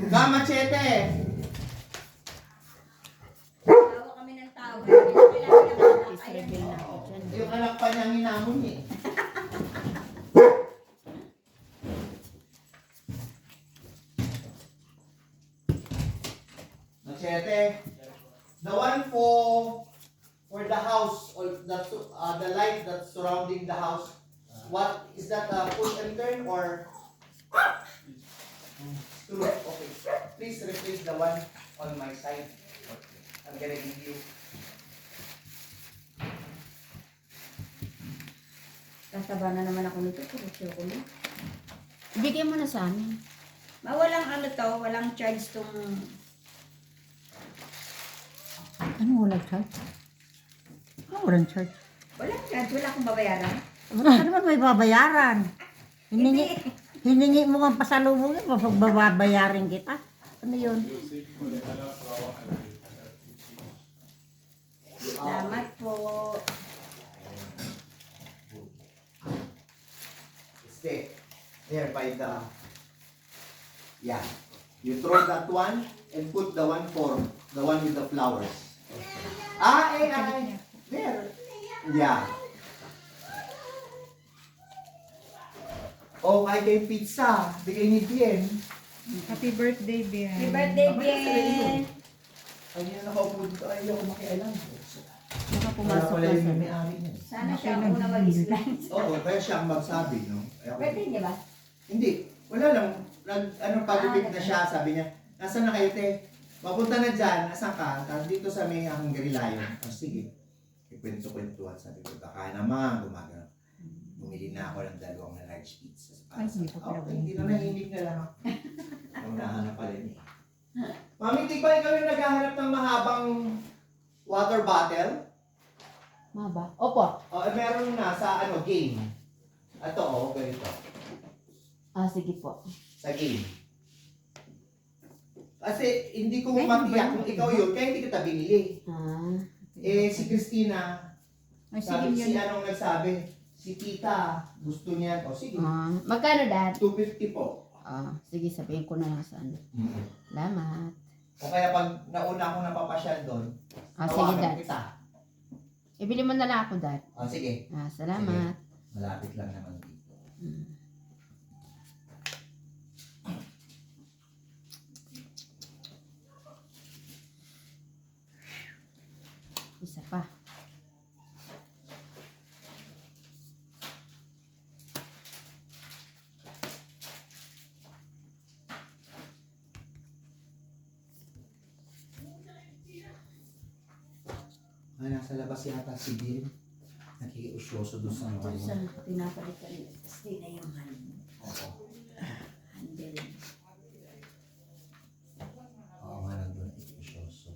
Machete! Tawa kami ng tawa. Kailangan naman Is-reveal na ako dyan. Yung anak pa niyang hinamon eh. Machete, the one for the house or the light that's surrounding the house, what is that, push and turn or screw? Okay, please replace the one on my side. I'm gonna give you. Tataba na naman ako nito. Puro chocolate. Ibigay mo na sa amin. Walang ano to, walang charge tong... Ano walang charge? Ano walang charge? Walang charge, wala akong babayaran. Ano ba may babayaran? Hiningi mo ang pasalubong yun, mapagbabayarin kita. Ano yun? Salamat po. Stay there by the, yeah, you throw that one and put the one with the flowers. There, yeah. Oh, I gave pizza. Bigay ni Bien. Happy birthday, Bien. Happy birthday, Bien. Ay, yun nakaupo dito. Ay, ako makialam. Baka Wala pumasok pala ka yung sa... may-ari niya. Sana siya ang una mag-slide. Oo, kaya siya ang magsabi, no? Eh, ako- Birthday niya ba? Hindi. Wala lang. Pag-pick na siya, sabi niya, nasaan na kayo, te? Mapunta na dyan, nasaan ka? Tapos dito sa may Hungry Lion. Oh, sige. Ikwento-kwentuhan. Sabi ko, baka naman, gumagano. Bumili na ako ng 2 na large pizzas. Ay, hindi ko pala Okay, hindi na nahinig na lang ako. Ang nahanap pala niya. Mami, di ba ikaw yung naghahanap ng mahabang water bottle? Maba? Opo. O, meron na sa game. Ito, ganito. Sige po. Sa game. Kasi hindi ko matiyak kung ikaw yun, kaya hindi kita binili. Si Christina, Ay, sabi sige si yun. anong nagsabi, si Tita, gusto niya. O sige, Magkano, Dad? 250 po. Sige, sabihin ko na lang sa ano. Salamat. O kaya pag nauna akong napapasyal doon, Sige, tawagan Dad. kita. Ibili mo na lang ako, Dad. O sige, Salamat. malapit lang naman dito. Isa pa. Nasa labas yata si Bill. Nakikiusyoso doon sa mga Sa yun. pinapalit ka rin. Stay na yung handle. Oo nga, nandun nakikiusyoso.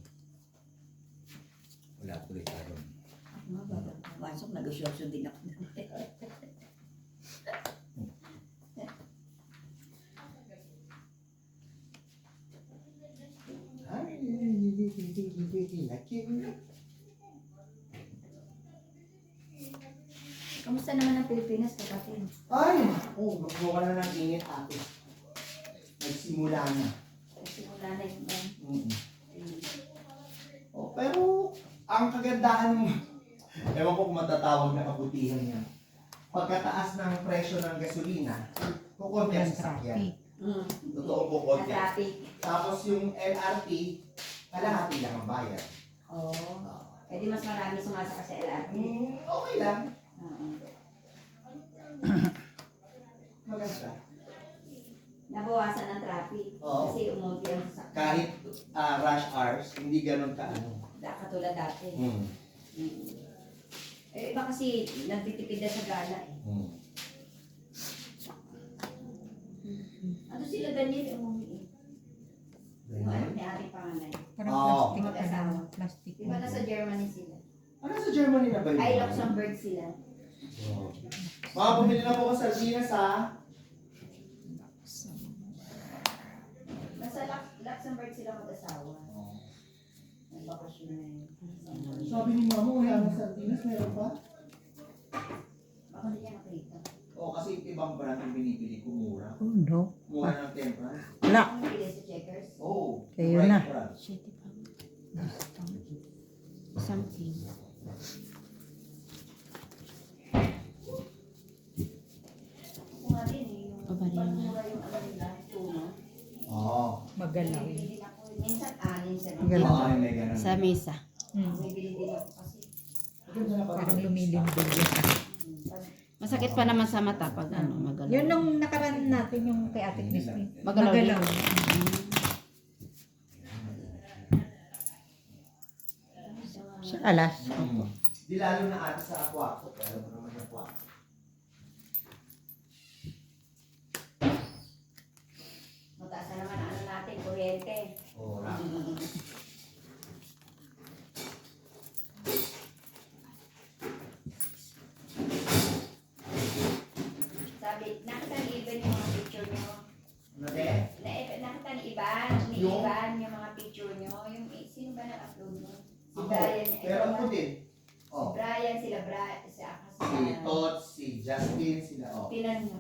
Wala tuloy ka doon. Masok, nag-usyoso din ako. Kamusta naman ang Pilipinas, kapatid? Ay! Magbuka na ng init ate. Nagsimula na. Simula na yung Pero, ang kagandahan mo, ewan ko kung matatawag na kabutihan niya. Pagkataas ng presyo ng gasolina, kukonti ang sasakyan. Totoo kukonti. traffic. Tapos yung LRT, kalahati lang ang bayad. Oo. Pwede mas marami sumasaka sa LRT. Okay lang. Oo. Maganda. Nabawasan ang traffic. Oo. Kasi umunti ang sasakyan. Kahit rush hours, hindi ganun kaano. Katulad dati. Iba kasi nagtitipid na sa gala eh. Ano sila Daniel umuwi eh. Ano may ating panganay. Parang Oo. plastic pa Mag-asawa. lang. Plastic. Di ba nasa Germany sila? Ano sa Germany na ba yun? Ay, Luxembourg sila. Mga bumili na po ko sa sardinas ha. Nasa Luxembourg sila mag-asawa. Nagbakasyon na yun. Sabi ni mama, wala ng sardinas, meron pa? Baka hindi niya nakita. O kasi ibang brand ang binibili ko mura. Oh, no. Mura ng tempra. Wala. Ano bili sa checker? Kayo na. Shit, something. Ako nga din eh, yung Pabarina. pagmura yung ano nila, tuno. Oo. Magalaw. Bibili din ako. Minsan minsan Ganun. Oo, may ganun. Sa mesa. bibili din ako kasi. Parang lumilindol yun. Masakit pa naman sa mata pag ano, magalaw. Yun nung nakaraan natin yung kay Ate Christy. Magalaw. Magalaw. Sa alas. Di lalo na ate sa aqua. Alam mo naman yung aqua. Mataas na naman ang ano natin, kuryente. Oo, Sabi, nakita ni Ivan yung mga picture nyo. Ano de? Nakita ni Ivan, Yung? yung mga picture nyo. Yung, sino ba nag-upload mo? Si Ako. Brian. Pero ako din. Si Oh. Brian, sila Brian, si ako Si Tots, si Justin, sila. Oh. Pinan nyo.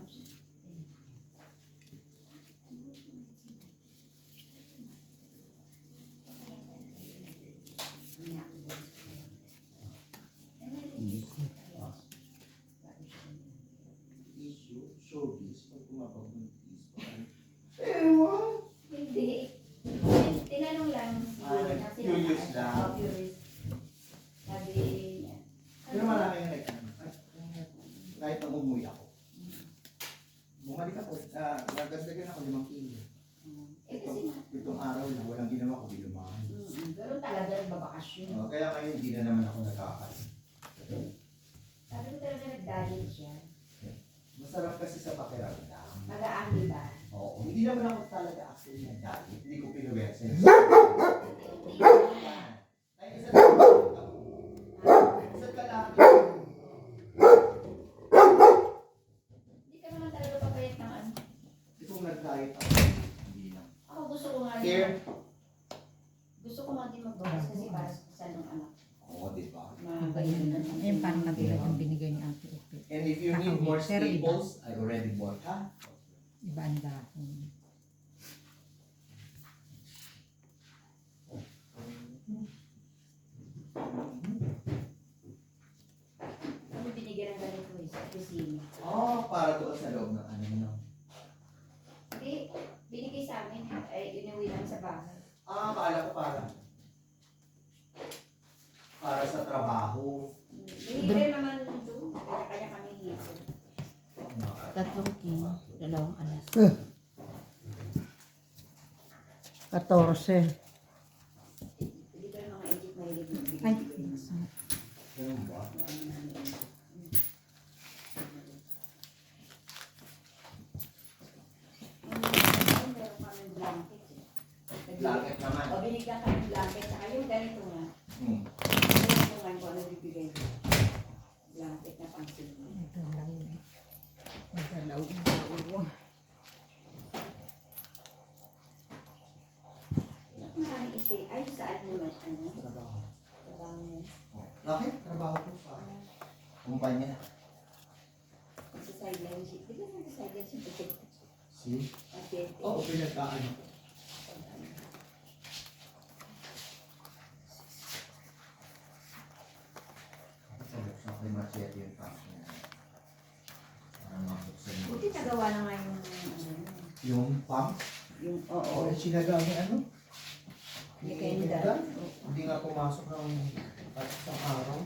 Issue, showbiz, pag kumapag-buntis. Ewan. Hindi. Tinanong lang. Curious lang. Oh, curious. Sabi niya. Pero marami yung kahit nang umuwi ako. Bumalik ako, nagdagdagan ako 5 kilo. Kasi nga. Itong araw lang, walang ginawa ko, bilumahan. Ganun talaga nagbabakasyon. Kaya ngayon, hindi na naman ako nakakain. Sabi ko talaga nag-diet siya. Masarap kasi sa pakiramdam. Mag-aani ba? Oo, hindi naman ako talaga actually nag-diet. Hindi ko pinuwersa. Ay, isa't kalaki. Hindi ka naman talaga papayat ng ano. Hindi kong nag-diet ako. Hindi na. Ako gusto ko nga Here. Gusto ko nga din magbawas kasi para sa ng anak. Oo, di ba? Makakainan ng Ayun, parang nabilag yung binigay ni Ate Upi. And if you need more Pero iba. staples, I already bought, ha? Iba ang dahon. Ano binigyan ng ganito eh, sa kusina. Oh, para doon sa loob ng ano nyo. Hindi, binigay sa amin. Ay, inuwi lang sa bahay. Akala ko para sa trabaho. Binigay naman doon. Kanya-kanya kami hito. 3 kilo, 2 alas. 14. Hindi ko yung mga edit na hilig mo. Ay, Ganun ba? Meron kami blanket eh. Blanket naman. O binigyan kami blanket. Saka yung ganito nga. Hmm. Ganito nga kung ano bibigay ko. Blanket na pangsin. magalaw. Magalaw. Maraming isi. Ay, saan mo mas ano? Trabaho. Trabaho mo. Oh. Bakit? Trabaho ko pa. Kumpanya. Sa sideline sheet. Di ba sa sideline sheet? See? Pasyente. Oo, pinagkaan. Sa akin machete yung tank niya. Parang mabuksan mo. Buti nagawa na nga yung ano. Yung pump? Yung, oo. Oo, yung sinaga ni ano? Ni Kendall. Hindi nga pumasok ng isang araw.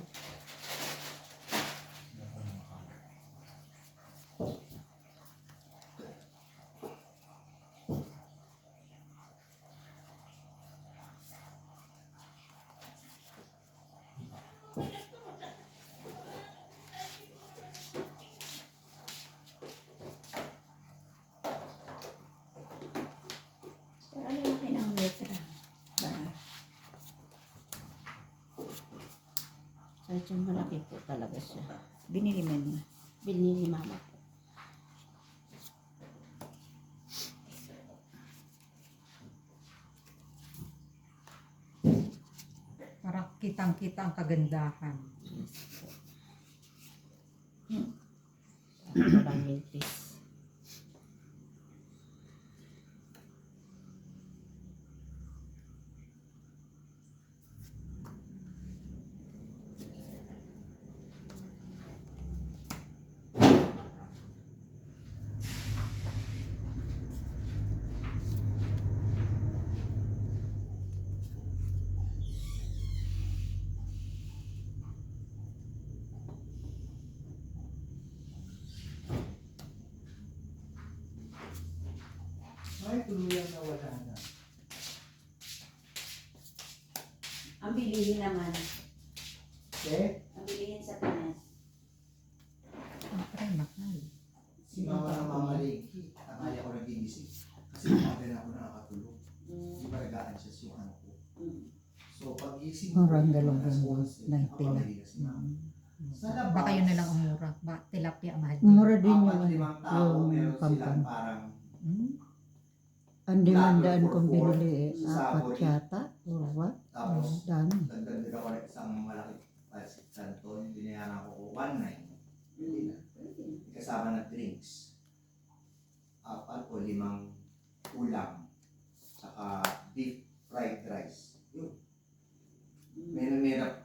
Pero ano yung kinang letra? Sadyang malaki po talaga siya. Binili mo niya. Binili mama po. Para kitang-kita ang kagandahan. Walang mintis. 1 na wala na. Ang bilihin naman. Okay? Ang bilihin sa Pinas. Siyempre, mahal. Si mama na mamaliki. Tanghali ako nagigising. Kasi umaga na ako nakakatulog. Hindi pa nagaan siya yung ano ko. So pag gising ko, Parang dalawang alas buwan 11, na ako tila. maligas si mama. Sa labas, Baka yun na lang ang mura. Tilapia mahal. Mura din apat, yung, limang tao, yung meron silang pampang. parang Hmm? Ang demandaan Lager for kong four, binili eh, sa 4 Sabori. yata. Or what? tapos Dami. nagdagdag ako ng isang malaki pasit canton, binayaran ko 1.9. Hindi na. Kasama ng drinks. 4 o 5 ulam. Saka beef fried rice. Yun.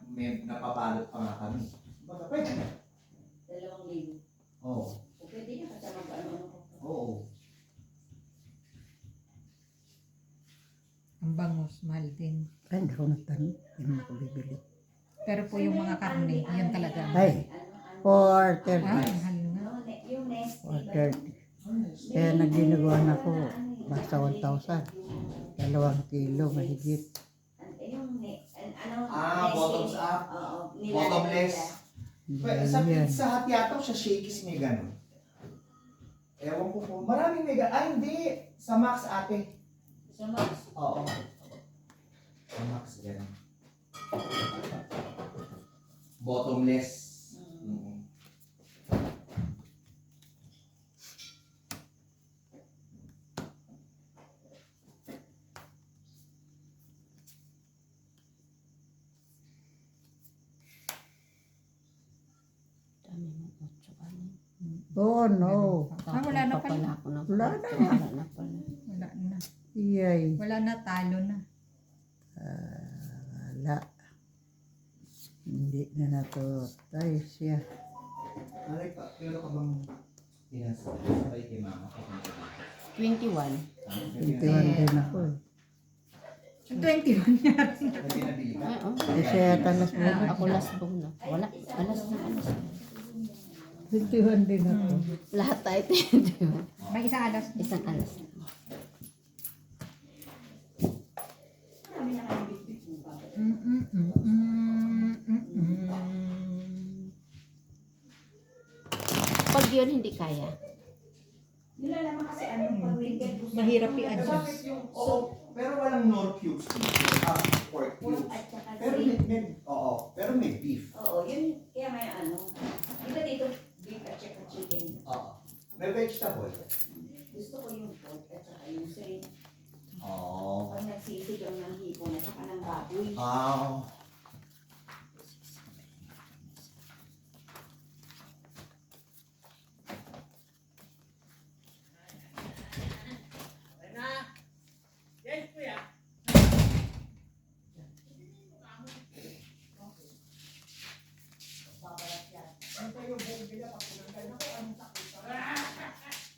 May napabalot pa nga kami. Baka pwede na. 2,000. Oo. O pwede na kasi mag-ano-ano ko. Oo. Ang bangus, mahal din. Ay, hindi ko nagtanong. Hindi mo ko bibili. Pero po yung mga karne, yun talaga. Ay, Ah, 4.30. mahal na. Yung next. 4.30. Kaya nagdinuguan ako. Basta 1,000. 2 kilo, mahigit. Yung ano? Bottoms up. Oo. Bottomless. Yan. Sa hati-ataw siya shakies may ganun. Ewan ko po. Maraming may ganun. Ay, hindi. Sa Max ate. So, Max. Oo. Sa Max ganun. Bottomless. Mm. Dami mo 8 ano. Oh, no. Wala na Pa pala. pala ako ng Wala na. Wala na pala. Wala na. Iyay. Wala na, talo na. Wala. Hindi na natutay siya. Alay pa, pero ka bang pinasabay kay mama ko? 21. 21 din ako eh. 21 yan. Na pinabili ka? Ay, oh. Eh, siya talas mo. Ako last bong na. Wala. Alas na alas. 21 din ako. Lahat tayo 21. May isang alas. Isang alas. Marami na kayong bit-bit mo ba? Pag yun hindi kaya. Nilalaman kasi ano pag weekend. Mahirap Bakit i-adjust. yung, oo, pero walang nor cubes dito. Pork Pork cubes. at saka Pero oo, pero may beef. Oo, yun. Kaya may ano. Iba dito, beef at saka chicken. Oo. May vegetable. Gusto ko yung pork at saka yung shrimp. Oo. Pag nagsisig ang ng hipon at saka ng baboy.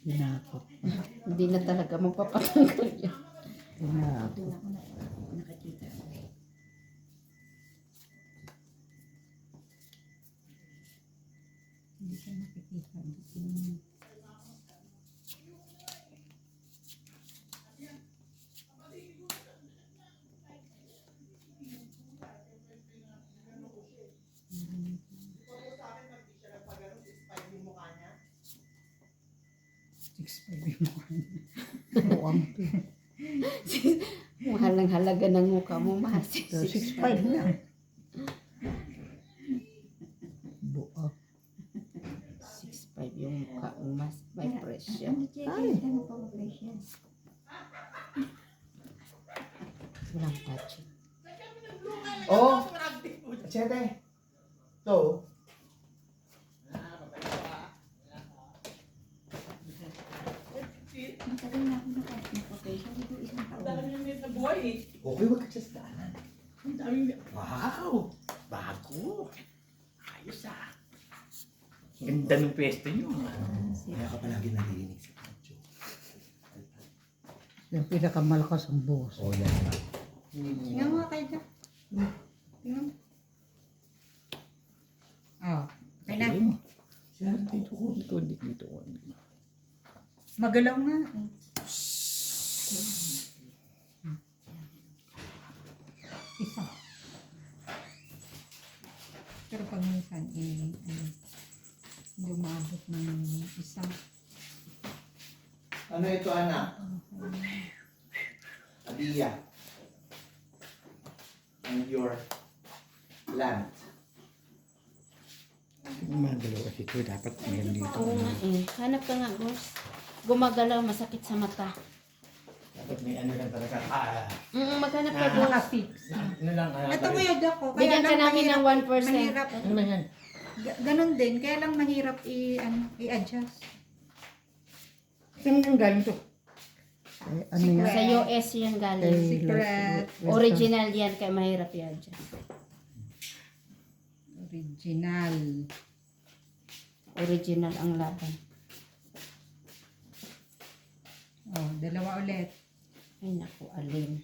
Hinakot. Hindi na talaga magpapatanggal yan. Hinakot. Doon ako nakakita. Hindi siya nakikita. Buwang to. Mahal ng halaga ng mukha mo, mahal. So, 6.5 na. Buwang. 6.5 yung mukha mo, mas may presyo. Ay. Walang budget. Oh! Chete. So, Matagal na ako nakapagpapasya. Dito isang taon. okay, wag ka sa daanan. Ang daming... Wow! Bago! Ayos ah! Ganda ng pwesto nyo. Kaya ka palagi narinig sa radyo. Yung pinakamalakas ang buhos. Oh, yan na. Tingnan mo kayo dyan. Tingnan mo. Oh, okay na. Siya, dito ko. Dito. Magalaw nga. Isa. Pero pag minsan, lumabot ng isa. Ano ito, anak? Adia. And your land. Magalaw kasi ito. Dapat meron dito. Oo nga eh. Hanap ka nga, Gors. Gumagalaw, masakit sa mata. Dapat may ano lang talaga. Maghanap ka, Ah. Gors. Nakafix. Ano lang. Ito kuya Jaco, kaya Bigyan ka lang namin ng 1%. mahirap. Ano ba yan? Ganon din, kaya lang mahirap i-adjust. Saan yung galing to? Ano yan? Sa US yan galing. Secret. Original yan, kaya mahirap yan dyan. Original. Original ang laban. Oh, dalawa ulit. Ay naku, alin.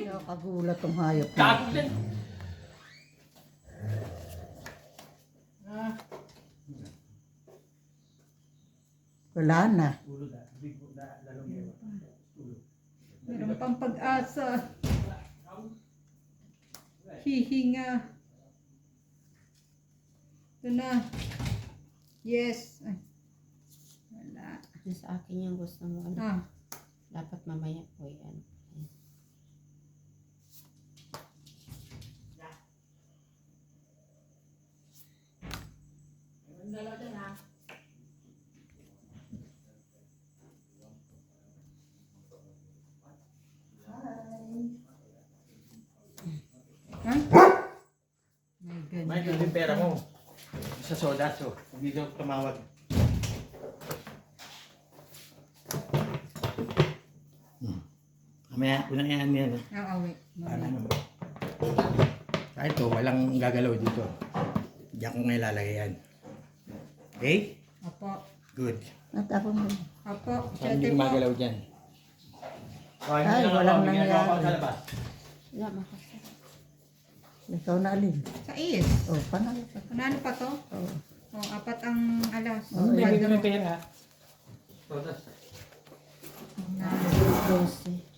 Nakagulat tong hayop. Dapat din. Wala na. Meron pang pag-asa. Hihinga. Ito na. Yes. Ay. Wala. Yung sa akin yung gusto mo. Ano? Ah, Dapat mamaya po yan. my May goodness. yung pera mo. Sa soda, so. Hindi daw tumawag. Mamaya, unang yan yan. Ah, wait. Para naman. Kahit to, walang gagalaw dito. Diyan ko nga ilalagay yan. Okay? Opo. Good. Natapon mo. Opo. Saan hindi Siyete po. gumagalaw dyan? Ay, walang nangyayari. Wala, makasal. Ikaw na alin. Sa is. Oh, panalo pa. Panalo pa to? Oh. Oh, apat ang alas. Oh, Hindi Quadro. may pera. Todas. Na. 12.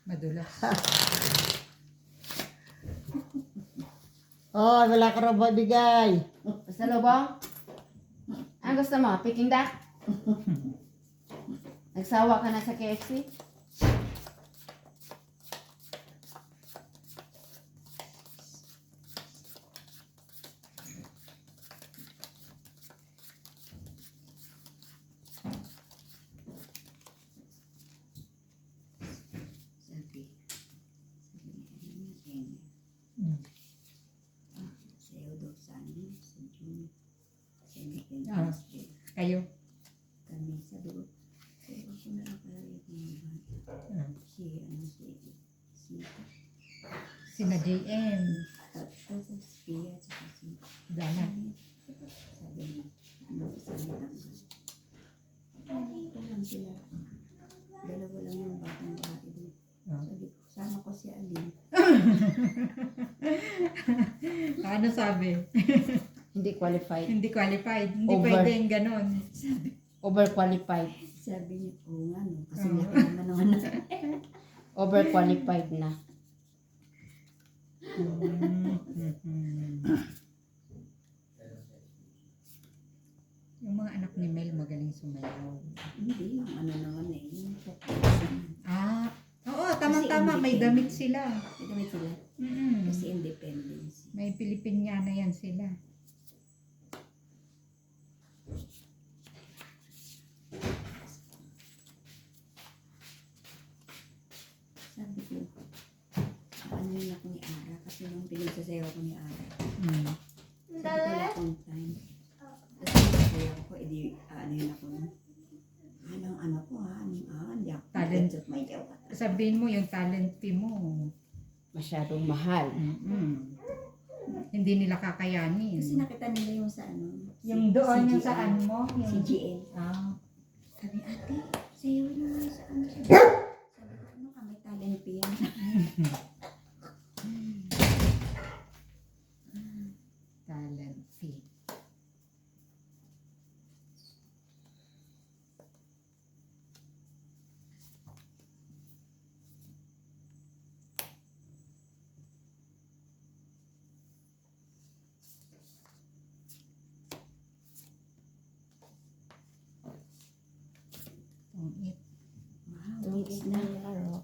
Madulas. Oh, wala ka raw ba bigay? Basta lubong? Ang gusto mo? Peking duck? Nagsawa ka na sa KFC? Ah, kayo. Kami sabi ko na lang pala yung si Sina JM. tapos Pia tsaka si Dana. sabi niya sabi lang ito lang sila dalawa lang yung batang bahay doon sabi ko sama ko si Alin Ano sabi? Hindi qualified. Hindi qualified. Hindi Over. pwedeng ganon. Overqualified. sabi niya oo nga no kasi Oo. laki naman ng anak Overqualified na. Yung mga anak ni Mel magaling sumayaw. hindi yung ano naman yung Ah, oo, tama-tama. May independent. damit sila. may damit sila Mm-mm. kasi independence May Pilipiniana yan sila. sabi ko ano yung ako ni Ara kasi nung pinagsasayaw ko ni Ara Mm. sabi ko wala akong time kasi pinagsasayaw ko edi ano yun ako anong ano ko ha hindi ako Talent. may jaw Sabihin mo yung talent fee mo. Masyadong mahal. Mm-mm. Hindi nila kakayanin. Kasi nakita nila yung sa ano. Yung doon, yung sa ano mo. Yung, Si GL. ah, Sabi, ate, sayo naman sa ano. Sabi ko, ano ka, may talent pa yan. talent fee. Tungit. Wow, Tuwis na laro.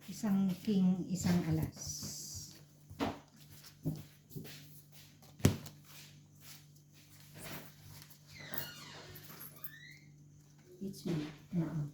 Isang king, isang alas. It's me. Mm.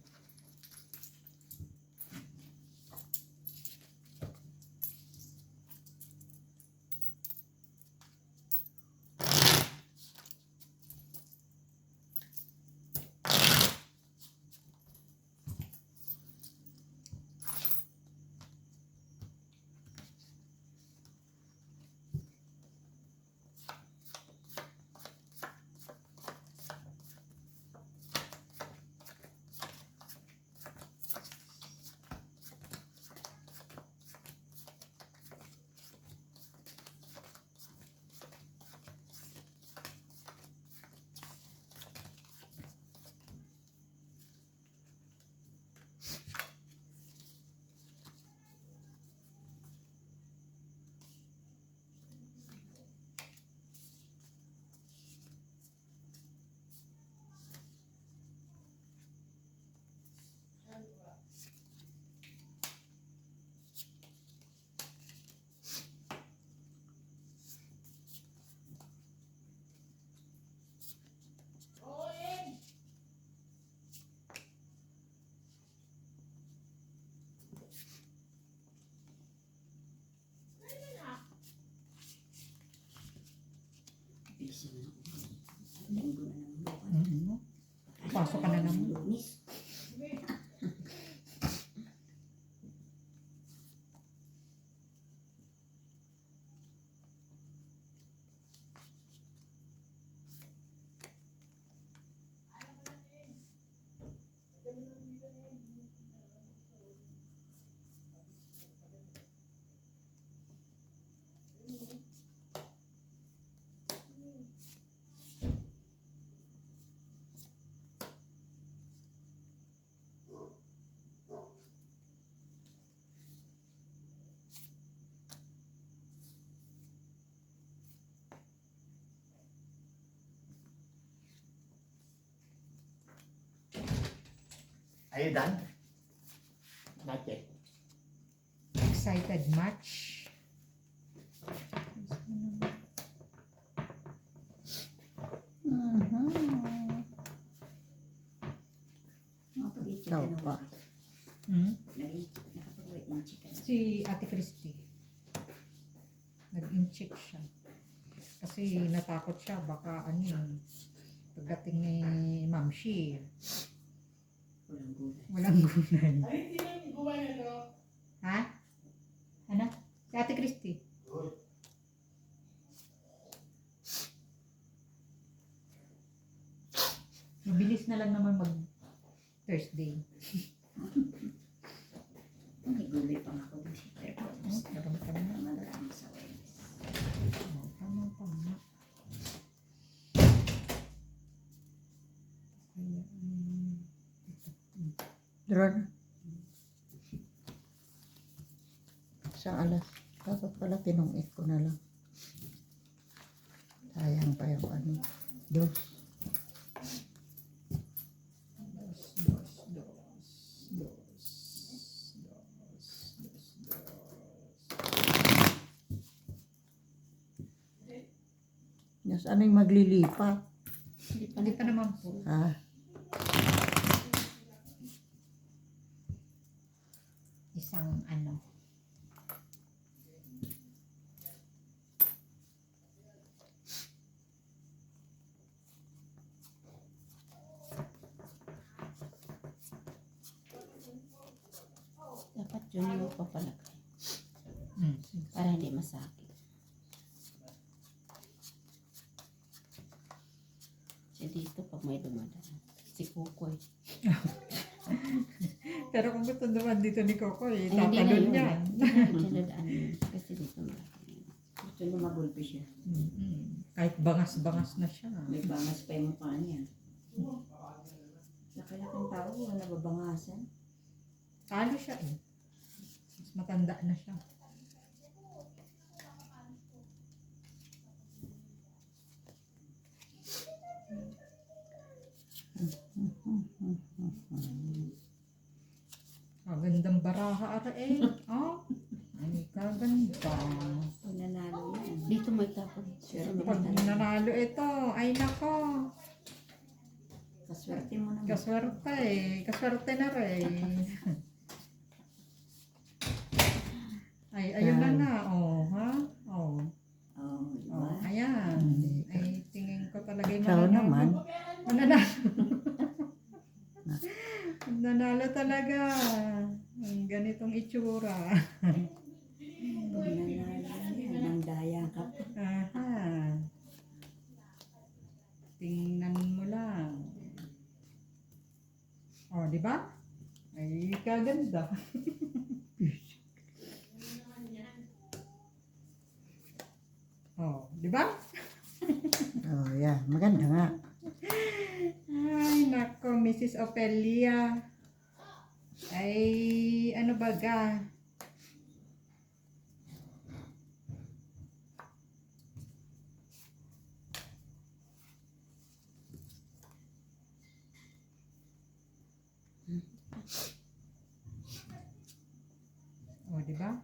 Busy na ako. Linggo na naman bukas. Mm. Pasok ka na naman. Lunis. Are you done? Not yet. Excited much? Nakapag-itch Ikaw ka na pa. ba? Hmm? Nakapag-itch ka na. Si Ate Christy. Nag-incheck siya. Kasi natakot siya. Baka ano yun. Pagdating ni Ma'am Shi, Walang gulay. walang gulay. Ha? Ano? Si Ate Christy. Mabilis na lang naman mag Thursday. May gulay pa nga ako dito. Pero Meron pa naman. marami sa Wednesday. Tama. Kaya, Drone. Isang alas. Dapat pala tinungit ko na lang. Sayang pa yung ano. Dos. Yes, ano yung maglilipat? Hindi pa naman po. Ah, Isang ano. Dapat yun yung papalagay. Hmm. Para hindi masakit. siya dito pag may dumadaan. Si Kukoy. Pero kung gusto naman dito ni Kokoy, Ay, hindi na tatalon yun. yan. Hindi siya dadaan yun. Kasi dito malaki. Gusto niya magulpi siya. Kahit bangas-bangas na siya. May bangas pa yung mukha niya. Laki-laking tao, nababangasan. Talo siya eh. Mas matanda na siya. Kagandang baraha ara eh. Oh, ay kaganda. Pag nanalo yan. Dito may tapon. Pag nanalo ito, ay nako. Kaswerte mo naman. Kaswerte eh. Kaswerte na rin. Ay, ayun na nga. Oh, ha? Oh. Oo, diba? Oh, ayan. Ay, tingin ko talaga yung Ikaw naman. Mananalo. Nanalo talaga. Ang ganitong itsura. Pag nanalo yan, ang daya ka pa. Aha. Tingnan mo lang. Oh, di ba? Ay, kaganda. Oh, di ba? Oh, yeah. Maganda nga. Ay, nako, Mrs. Opelia. Ay, ano baga? Oh, di ba?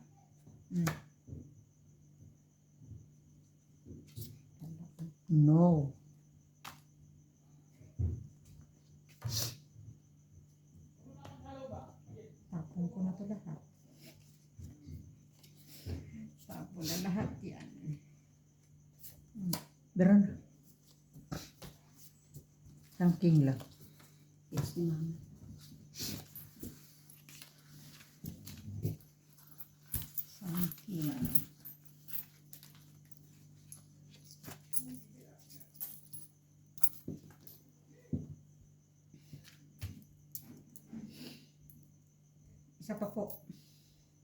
No. Tapon ko na to lahat. Tapon na lahat yan. Pero na. Isang king lang. Yes, ni mama. Sangking. Isa pa po.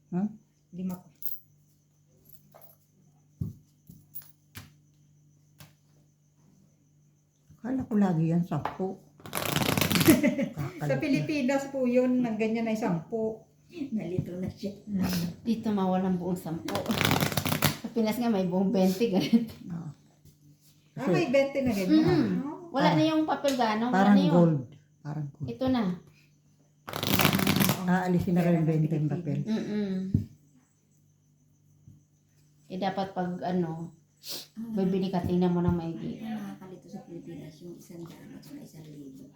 Huh? 5 po. Kala ko lagi yan 10. Sa Pilipinas po yun, ng ganyan ay 10. Nalito na siya. Dito mawalang buong 10. Sa Pinas nga may buong 20 ganito. Ah, may 20 na ganyan. Mm. Wala na yung papel gano'n. Wala Parang na yun. gold. Parang gold. Ito na. Aalisin na rin yung 20 yung papel. Eh dapat pag bibili ka, tingnan mo ng maigi. Ang nakakalito sa Pilipinas, yung 100 at saka 1,000.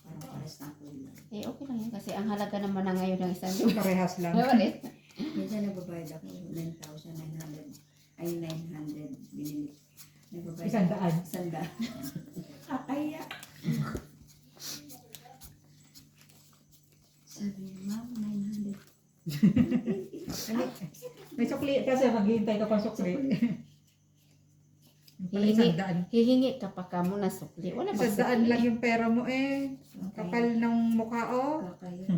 Parang pares na kulay. Eh okay lang yun kasi ang halaga naman na ngayon ng isang libo. Parehas lang. Ulit. Minsan nagbabayad ako 9,900. Ay, 900. Binili. Nagbabayad 100. 100. Kakaya. Sabi niya, ma'am, 900. May sukli kasi maghihintay ka pang sukli. Pala Hihingi, 100. hihingi ka pa ka mo na sukli. Wala ba 100 lang yung pera mo eh. Ang kapal ng mukha oh. Kakaya.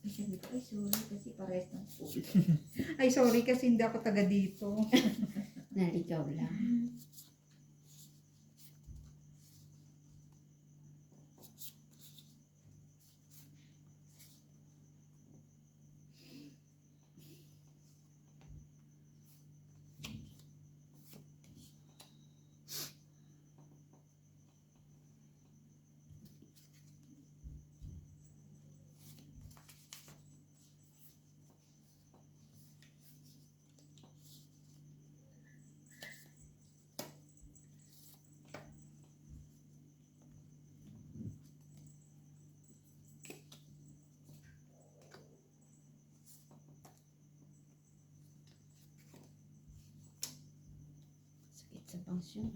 Ay, sabi ko, ay, sorry, kasi pares ng kulay. Ay sorry kasi hindi ako taga dito. Naligaw lang. Sakit sa pangsyon.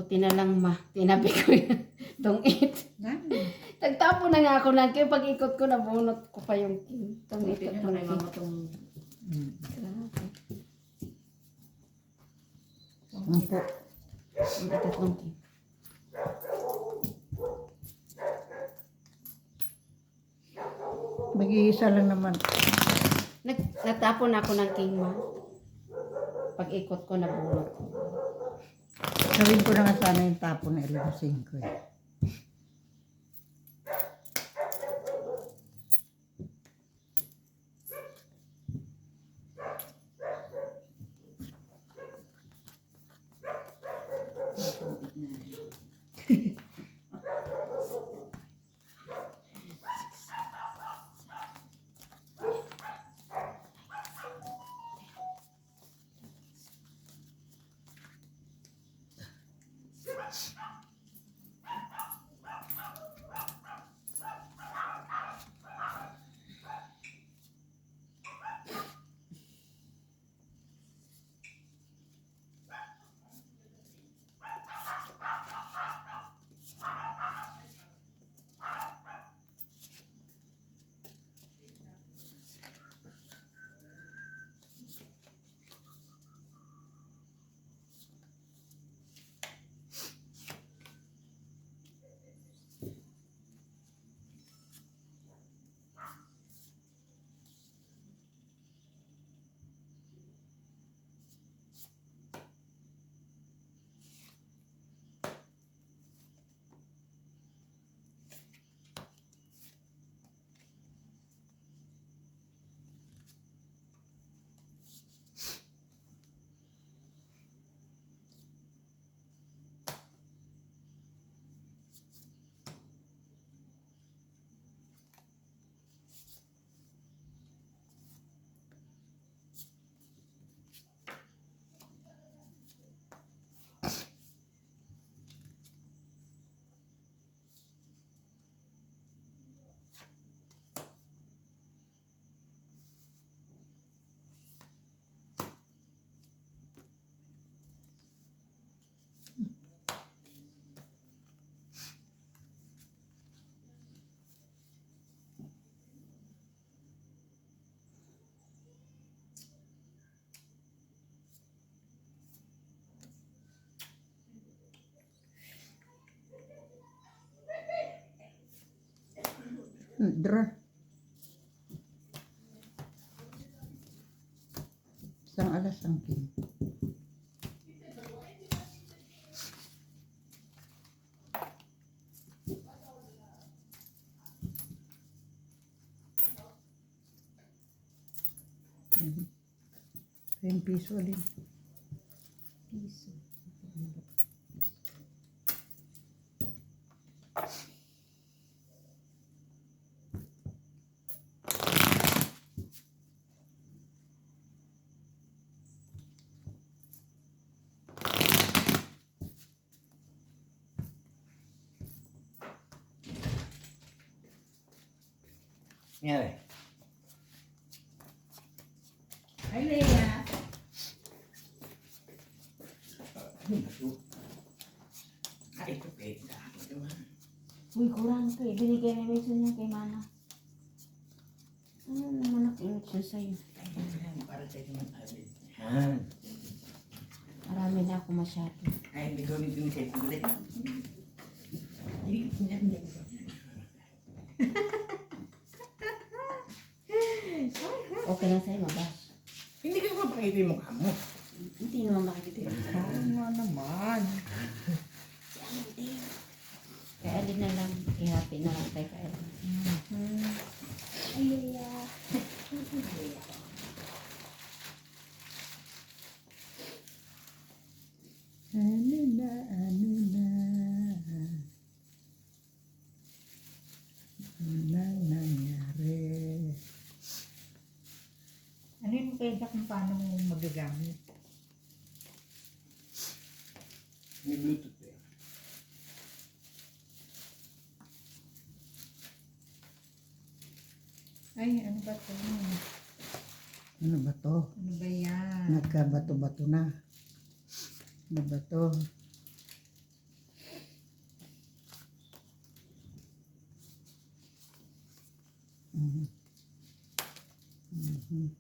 Buti na lang tinabi ko yun. Don't eat. Nan. Nagtapo na nga ako ng king. Pag ikot ko, nabunot ko pa yung king. Don't eat Tingnan at mo ng na yung king. mama tong Grabe. Ang po. Ang itot ng king. Mag-iisa lang naman. Natapon ako ng king ma. Pag ikot ko, nabunot ko. Sabihin ko na nga sana yung tapo na ilasin ko eh. Draw. Isang alas ang king. Yung piso ulit. piso. Nangyari. Ay, Leia. Ay, ito pwede. Uy, kurang to eh. Binigay na minsan niya kay Mana. Ano naman nakinit sa'yo? Para sa naman alit. Yan. Marami na ako masyado. Ay, hindi ko nito ni Seth. Okay lang sa'yo, mabas. Hindi ko mapakita yung mukha mo. Hindi naman makikita yun. Ano naman. Kaya alin na lang. I-happy na lang tayo kaya. Ano na, ano na. Ano na nangyari? Ano yung kaya kung paano mo magagamit? May Bluetooth eh. Ay, ano ba ito? Ano ba to? Ano ba yan? Nagkabato-bato na. Ano ba to? Ano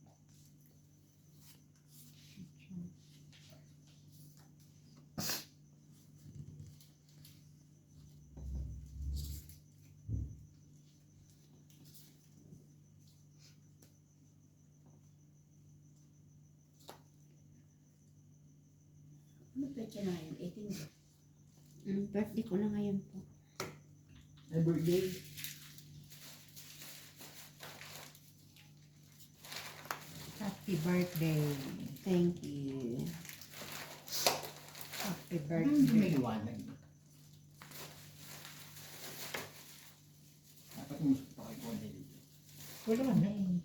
pecha na ngayon? 18 ba? Birthday ko na ngayon po. Ay, birthday. Happy birthday. Thank you. Happy Hindi birthday. may liwanag. Dapat umusok pa kayo konti dito. Wala na eh.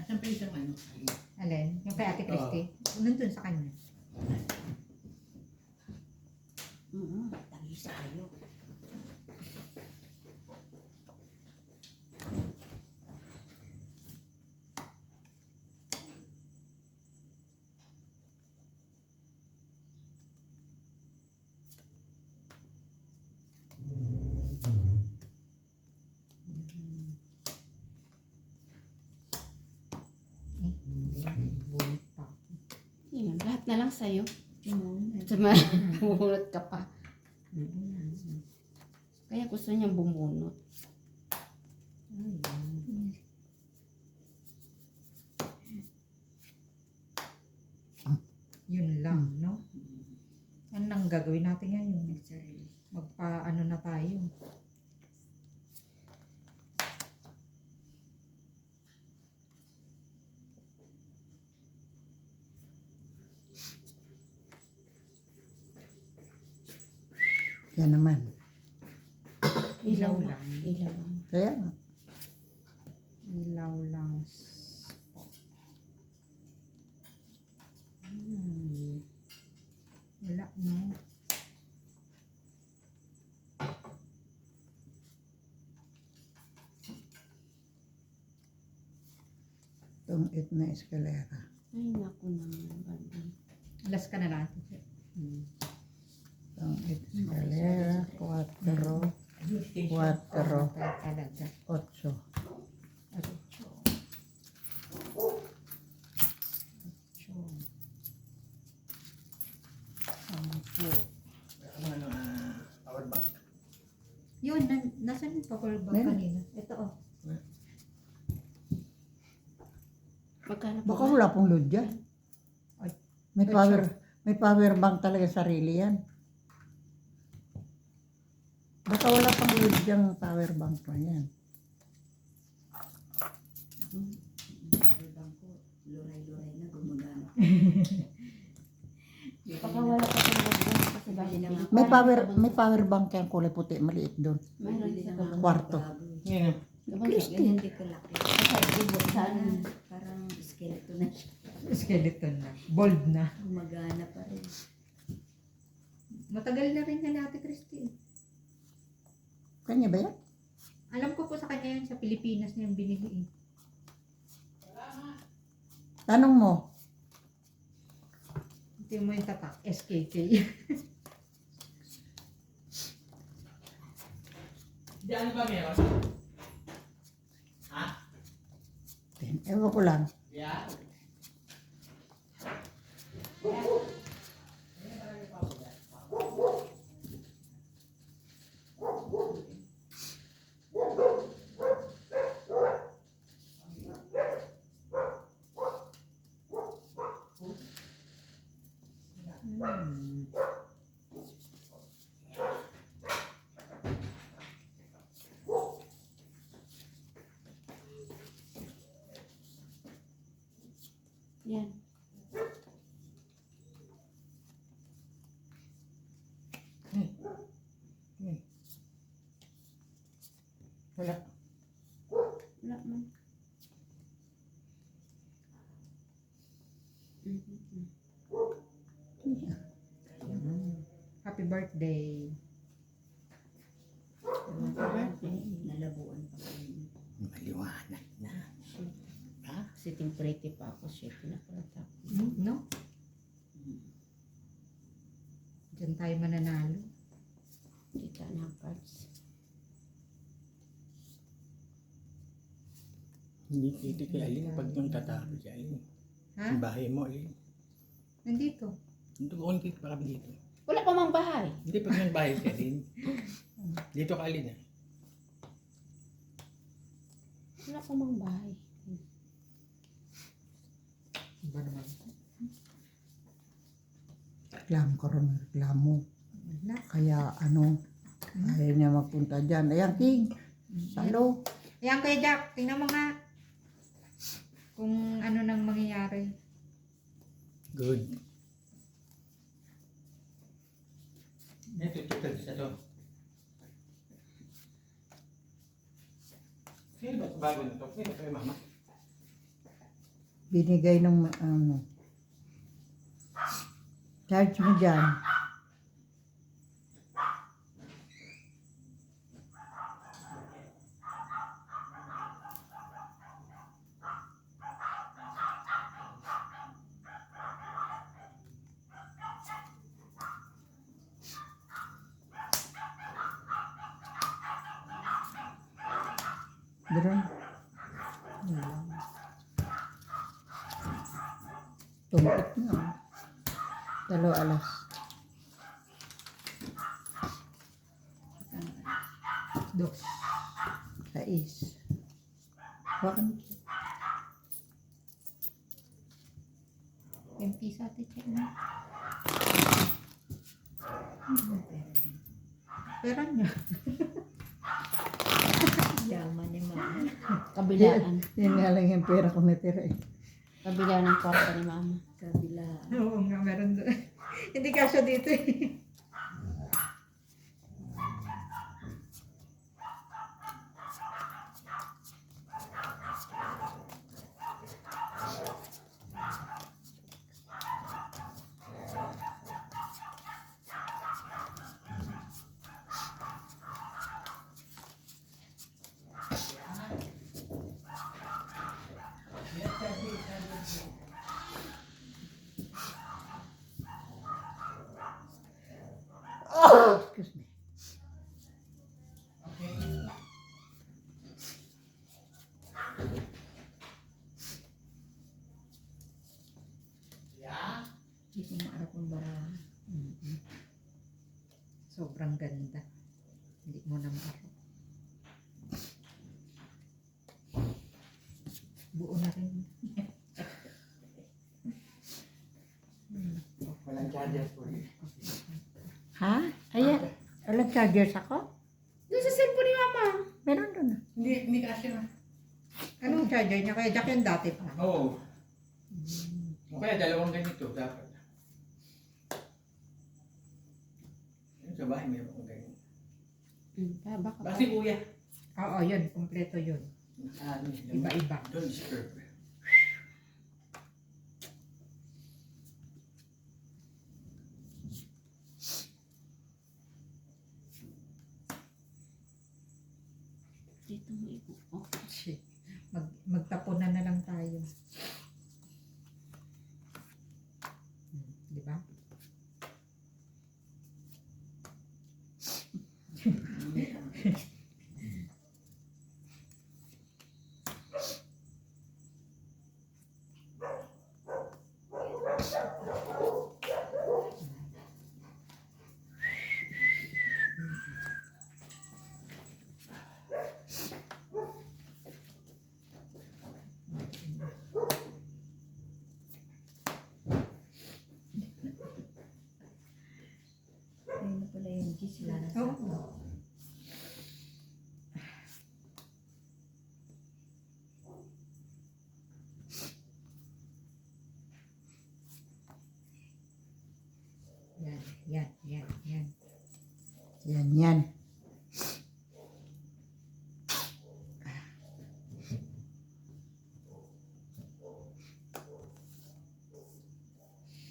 At saan pa isang ano? Alin? Yung kay Ate Christy? Nandun sa kanya. Tagisa kayo. Bulit pa. Yun, lahat na lang sa'yo. Sama, bumunot ka pa. Kaya gusto niya bumunot. Yun lang, no? Ano nang gagawin natin ngayon? Magpa-ano na tayo? Yan naman. Ilaw lang. Ilaw lang. Kaya nga. Ilaw lang. Wala, no? Tungit na eskalera. Ay, naku naman. Bandang. Alas ka na lang. Tungit eskalera. 4, 4, Talaga. 8. Ano, power bank. Yun, nasan yung power bank Meron. kanina? Ito, oh. Magkano po Baka ba? wala pong load dyan. Ay. May power bank talaga sarili yan. Baka wala pang load dyan power bank pa yan. Powerbang ko, luray-luray na, gumagana. Baka wala pa sa loob kasi bali na nga. May power bank yan kulay puti, maliit doon. Mayroon sa kalong Kwarto. Yan. Ganyan di kalaki. Kasi ibuksan. Parang skeleton na siya. Skeleton na. Bold na. Gumagana pa rin. Matagal na rin yan Ate Christy. Kanya ba yan? Alam ko po sa kanya yan sa Pilipinas niya yung binili eh. Tanong mo. Ito mo yung tatak, SKK. Diyan ba meron? Ewan ko lang. Yeah. Yan. Wala. Wala man. Happy birthday. Nalabuan pa kayo. Maliwanag na. Sitting pretty pa ako siya. Pinapalata. No? Diyan tayo mananalo. Kita na ang cards. Hindi kay Alin. Pag yung tatapos si Alin. Ha? Yung bahay mo, Alin. Nandito. Dito ko dito pa kami dito. Wala pa mang bahay. Hindi pag yung bahay si Alin. Dito ka Alin. Wala pa mang bahay. Iba naman. Reklamo ka rin, reklamo. Wala. Kaya ayaw niya magpunta dyan. Ayan, King. Salo. Ayan Kuya Jack, tingnan mo nga. Kung ano nang mangyayari. Good. Ito, isa to. Sino ba ito bago na to? Sino kayo mama? Binigay ng charge mo dyan. Doon. Tumpit na. 2 alas. Dos. 6. Bakit? Yung pisa, check na. Pera niya. Yaman ni mama. Kabilaan. Yan nga lang yung pera ko natira eh. Kabilaan ng kwarto ni mama. Kabilaan. Oo nga, meron doon. Hindi kasya dito eh. Excuse me. Hindi ko maarap ang barahan. Sobrang ganda. Hindi mo na maarap. Buo na rin. Walang charger po. Ha? Ayan. Walang chargers ako? Doon sa cellphone ni mama. Meron doon. Hindi kasi na. Anong charger niya? Kaya Jack yung dati pa. Oo. O kaya dalawang ganito dapat. Yung sa bahay meron kong ganyan. Baka pa. Basta kuya. Oo, yun. Kompleto yun. Ano, Iba-iba. Doon disturb. Dito mo ipo. Oh. Shit. Magtapunan na lang tayo. Di ba? Ayun na pala yung Gisela na Oo. sa Yan, yan, yan, yan. Yan, yan.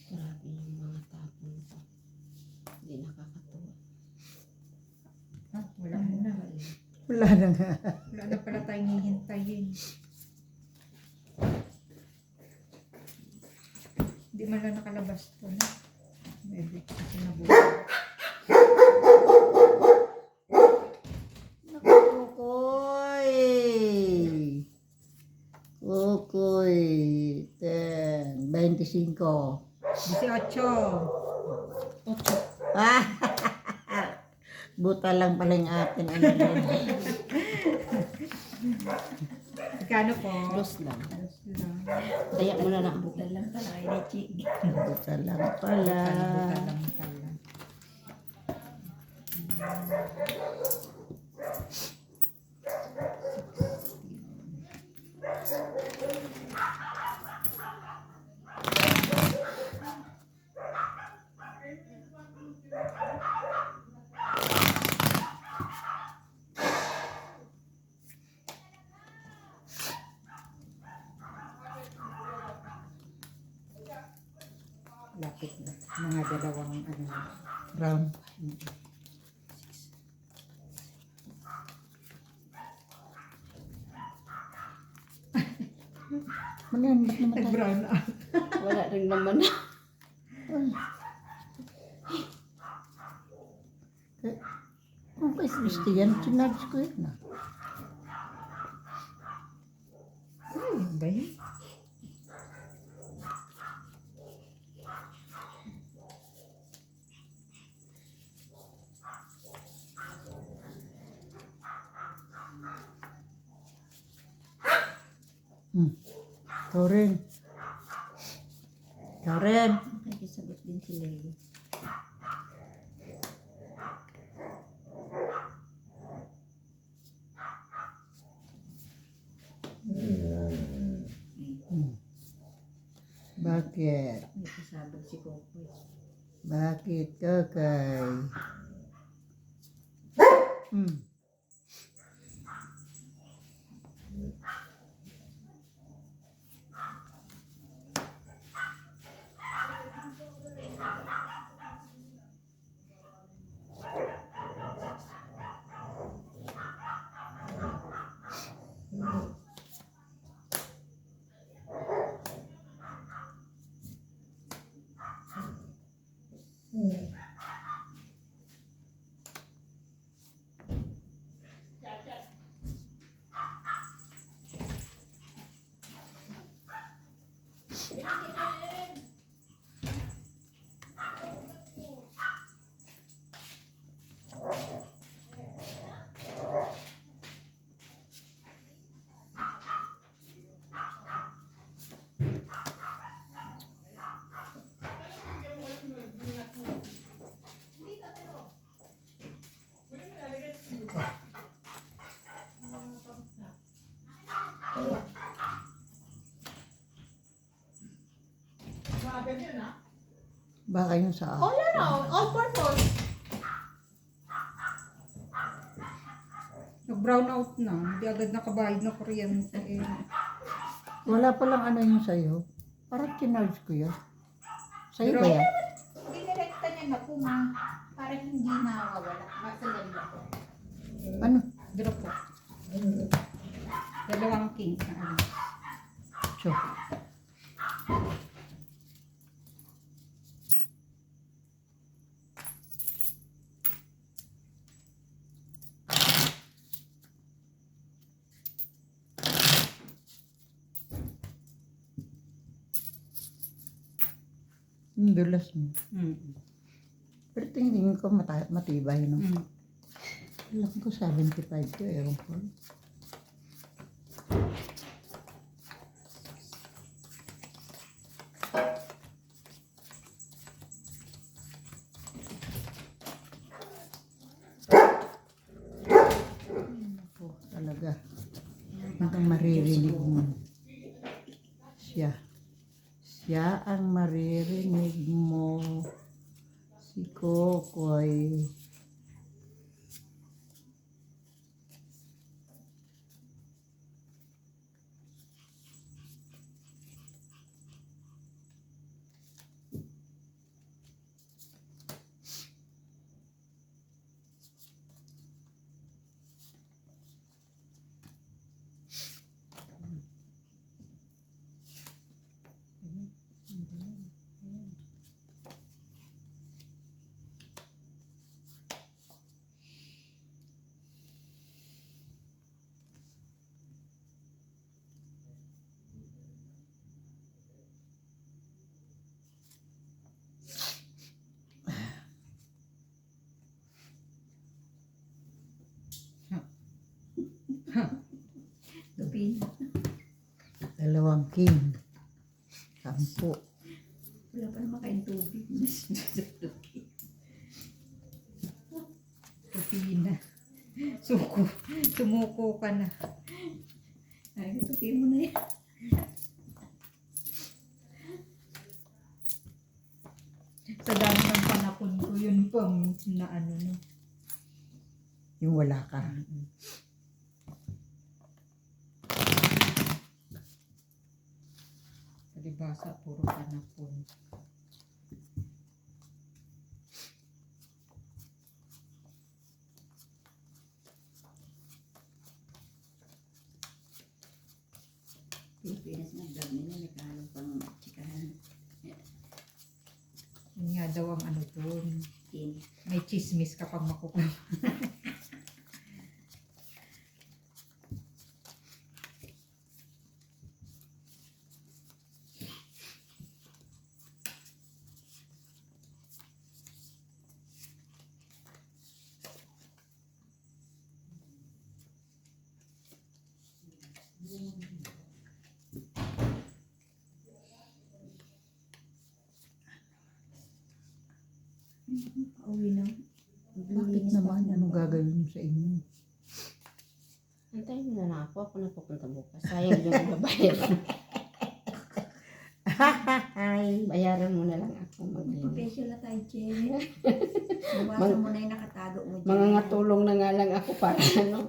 Grabe yung mga tapon ko. Hindi nakakatuwa. Ah, wala na. Wala na nga. Wala na pala tayong hihintayin. Hindi man lang nakalabas to na. Maybe kasi nabuhay. Nakukoy. 25. 18. Ah! Buta lang pala yung atin. Ano yun? Magkano po? Dos lang. Dos lang. Kaya mo na lang. Buta lang pala kay Lechi. Buta lang pala. Bukan lang pala. Lapit na. Mga dalawang ano. Brown. Ano yan? Ba't naman tayo? Nag-brown out. Wala rin naman. Kung kay Christian, chinarge ko yun na. Ay, ba yun? Ikaw rin. Ikaw rin. Nakikisagot din si Leo. Bakit? Nakisabog si Kokoy. Bakit, Kakay? Baka yun sa akin. Yan o, all purpose. Nag-brown out na. Hindi agad nakabayad na kuryente. Eh. Wala palang ano yung sa'yo. Parang chinarge ko yan. Sa'yo ba yan? Dinirekta niya na po ma. Para hindi nawawala. Masalan na po. Ano? Drop po. Dalawang king na ano. So, yung dulas mo. Pero tingin ko matibay, no? Alam ko 75 ko, ewan ko. Ako, talaga. Hanggang maririnig mo. Siya. Siya ang maririnig mo. Si Kokoy. Pina. 2 king. 10. Wala pa naman kayong tubig. Pupina. Suko. Sumuko ka na. Ay, tupi mo na yan. Sa dami ng panapon ko, yun pang na ano no. Yung wala ka. Palibasa, puro panapon. Pilipinas na vlog nila. May kahalong pang chikahan. Yun nga daw ang ano doon. Tin. May chismis kapag makukuha. Pauwi na. Bakit naman? Ano gagawin mo sa inyo? Antayin mo na lang ako. Ako na pupunta bukas. Sayang yung babayaran. Ay. Bayaran mo na lang ako. Maglinis. Magpa-facial na tayo, Chen. Bawasan mo na yung nakatago mo dyan. Mga ngatulong na nga lang ako para ano.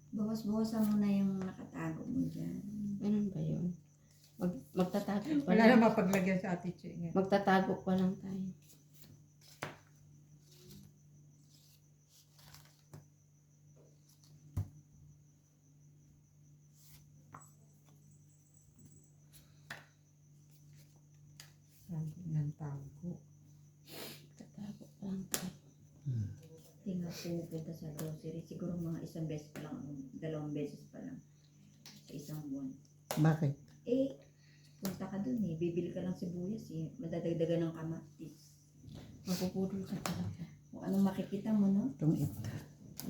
Bawas-bawasan mo na yung nakatago mo dyan. Ganun ba yun? Magtatago pa Wala lang. na mapaglagyan sa ate Che nga. Magtatago pa lang tayo. Ng tago. Magtatago pa lang tayo. Hindi nga pupunta sa grocery. Siguro mga 1 beses pa lang. 2 beses pa lang. Sa isang buwan. Bakit? Eh, punta ka dun eh. Bibili ka lang sibuyas eh. Madadagdagan ng kamatis. Mapupudol ka talaga. Kung anong makikita mo, no? Itong ito.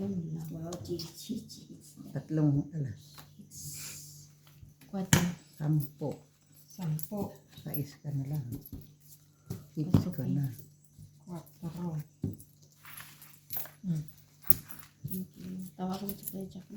Yun lang. Wow, cheese. 3 alas. Kwatro. 10. 10. 6 ka na lang. 6 ka na. 4. Tawagan mo si Kuya Jack.